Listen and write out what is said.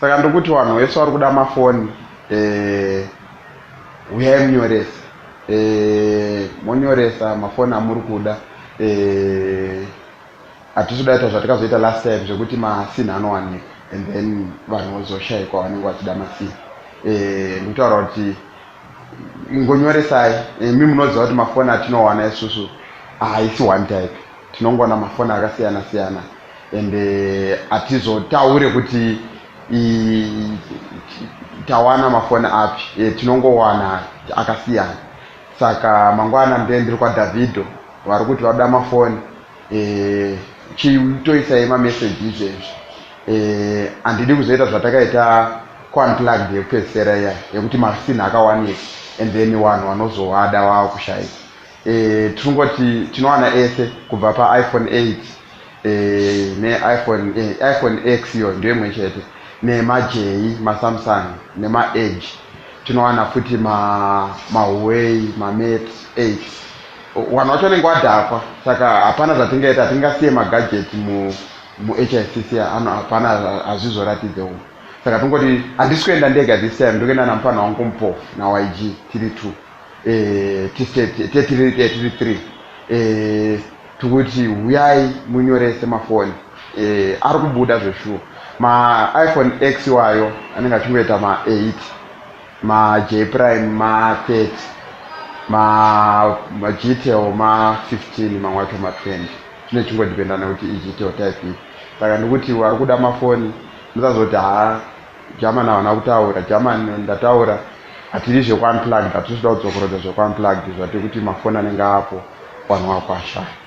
saka ndokuti vanhu vese vari kuda mafoni uyai munyoresa monyoresa mafoni amuri kuda hatisi kudaita zvatakazoita last time zvekuti masini anowanika and then vanhu vozoshayikwa vanenge vachida masini ndikutaura kuti ngonyoresai mi munoziva kuti mafoni atinowana isusu haisi one type tinongowana mafoni akasiyana siyana and hatizotaure kuti tawana mafoni api tinongowana akasiyana saka mangwana ndiri kwaDavido vari kuti vada mafoni chitoisai mameseji izvezvi handidi kuzoita zvatakaita unplugged yekupedzisira iya yekuti masini akawanika and then vanhu vanozovada vava kushayika tinongoti tinowana ese kubva paiPhone 8 neiPhone X iyo ndiyo imwe chete nemaJ maSamsung nemaEdge tinowana futi maHuawei maMate 8 vanhu vacho vanenge vadhakwa saka hapana zvatingaita hatingasiye magadget muHICC hapana hazvizoratidzewo saka tingoti handisi kuenda ndega this time ndokuenda namupana wangu mupofu naYG tiri 2 tiri 3 tikuti uyai munyorese mafoni ari kubuda zveshuwa maiPhone X wayo anenge achingoita ma8 maJ Prime ma30 maGTEL ma15 mamwe acho ma20 zvine chingodipenda nekuti iGTEL type iyi saka ndikuti vari kuda mafoni musazoti German havana kutaura German ndataura hatiri zvekuunplugged hatisi kuda kudzokorodza zvekuunplugged zvati kuti mafoni anenge apo vanhu vakwashaya